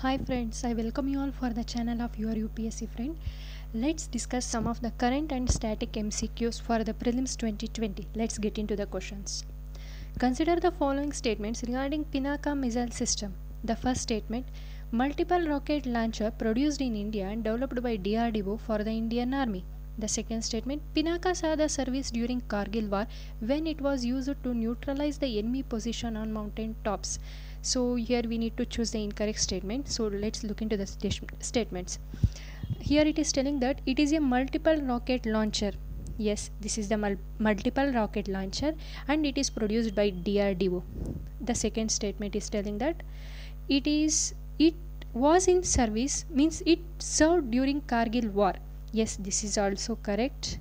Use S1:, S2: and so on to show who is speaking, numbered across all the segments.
S1: Hi friends, I welcome you all for the channel of your UPSC friend. Let's discuss some of the current and static MCQs for the prelims 2020. Let's get into the questions. Consider the following statements regarding Pinaka missile system. The first statement, multiple rocket launcher produced in India and developed by DRDO for the Indian Army. The second statement, Pinaka saw the service during Kargil war when it was used to neutralize the enemy position on mountain tops. So here we need to choose the incorrect statement. So let's look into the statements. Here it is telling that it is a multiple rocket launcher. Yes, this is the multiple rocket launcher and it is produced by DRDO. The second statement is telling that it was in service, means it served during Kargil war. Yes, this is also correct.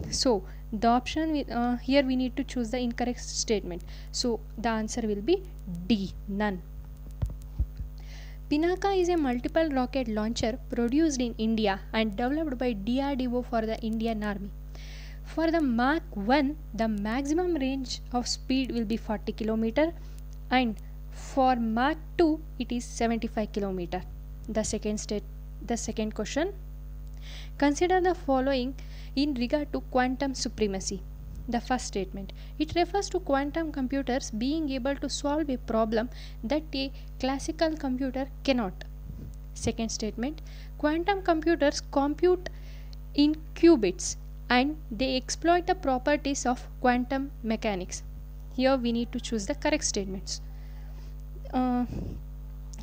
S1: So the option here we need to choose the incorrect statement. So the answer will be D, none. Pinaka is a multiple rocket launcher produced in India and developed by DRDO for the Indian Army. For the Mach 1, the maximum range of speed will be 40 km and for Mach 2 it is 75 km. The second question, consider the following in regard to quantum supremacy. The first statement, it refers to quantum computers being able to solve a problem that a classical computer cannot. Second statement, quantum computers compute in qubits and they exploit the properties of quantum mechanics. Here we need to choose the correct statements.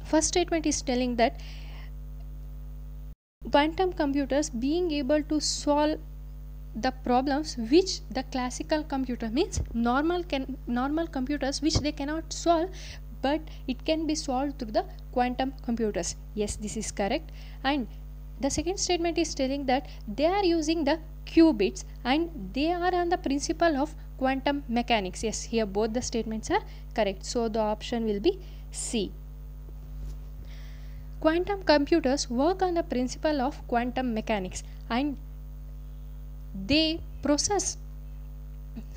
S1: First statement is telling that quantum computers being able to solve the problems which the classical computer, means normal computers which they cannot solve, but it can be solved through the quantum computers. Yes, this is correct. And the second statement is telling that they are using the qubits and they are on the principle of quantum mechanics. Yes, here both the statements are correct. So the option will be C. Quantum computers work on the principle of quantum mechanics and they process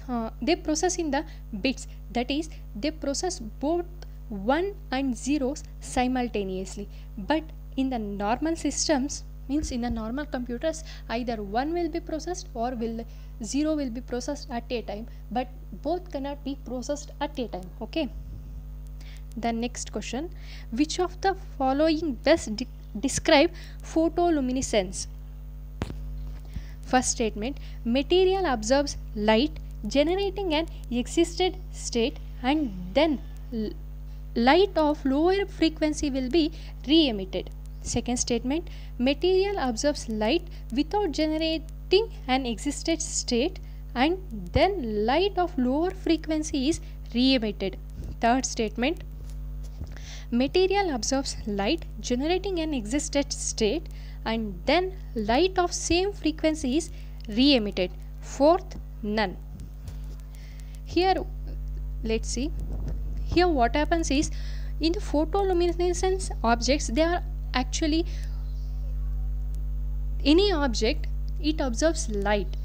S1: in the bits, that is they process both 1 and zeros simultaneously. But in the normal systems, means in the normal computers, either 1 will be processed or 0 will be processed at a time, but both cannot be processed at a time. Okay. The next question, which of the following best describe photoluminescence? First statement, material absorbs light generating an existed state and then light of lower frequency will be re-emitted. Second statement, material absorbs light without generating an existed state and then light of lower frequency is re-emitted. Third statement, material absorbs light generating an existed state and then light of same frequency is re-emitted. Fourth, none. Here let's see, here what happens is, in the photoluminescence objects, they are actually any object, it absorbs light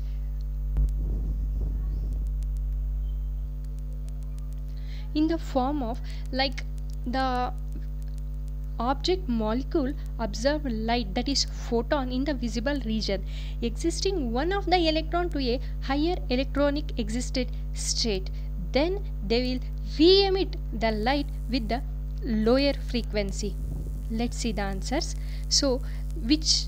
S1: in the form of, like, the object molecule absorb light, that is photon, in the visible region existing one of the electron to a higher electronic existed state. Then they will re-emit the light with the lower frequency. Let's see the answers. So which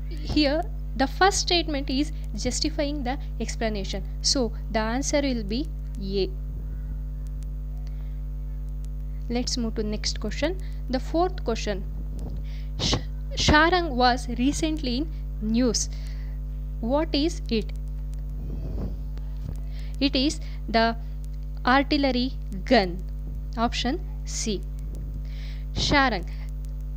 S1: here the first statement is justifying the explanation. So the answer will be A. Let's move to next question. The fourth question, Sharang was recently in news. What is it? It is the artillery gun. Option C. Sharang.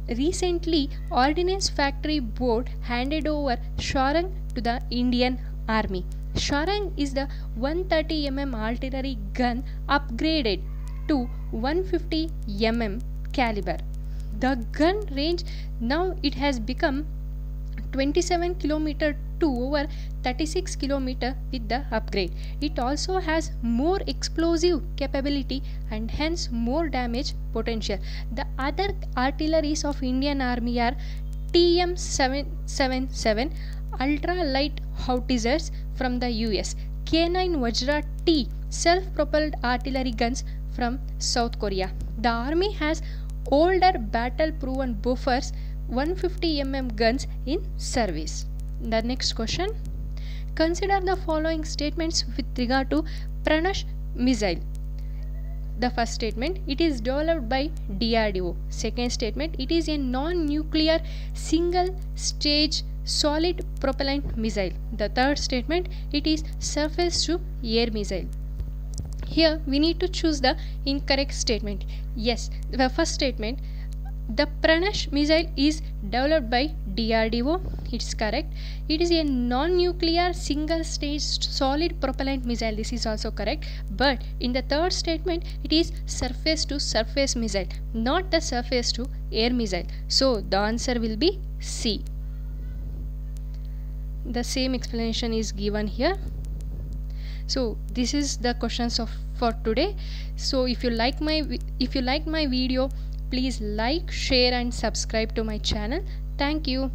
S1: Recently, Ordnance Factory Board handed over Sharang to the Indian Army. Sharang is the 130 mm artillery gun upgraded to 150 mm caliber. The gun range now it has become 27 km to over 36 km with the upgrade. It also has more explosive capability and hence more damage potential. The other artilleries of Indian Army are TM777 ultra light howitzers from the US, K9 Vajra T self-propelled artillery guns from South Korea. The army has older battle-proven Bofors 150 mm guns in service. The next question. Consider the following statements with regard to Pranash missile. The first statement, it is developed by DRDO. Second statement, it is a non-nuclear single-stage solid propellant missile. The third statement, it is surface-to-air missile. Here we need to choose the incorrect statement. Yes, the first statement, the Pranash missile is developed by DRDO. It's correct. It is a non-nuclear single-stage solid propellant missile. This is also correct. But in the third statement, it is surface-to-surface missile, not the surface-to-air missile. So the answer will be C. The same explanation is given here. So this is the questions for today. So if you like my video, please like, share and subscribe to my channel. Thank you.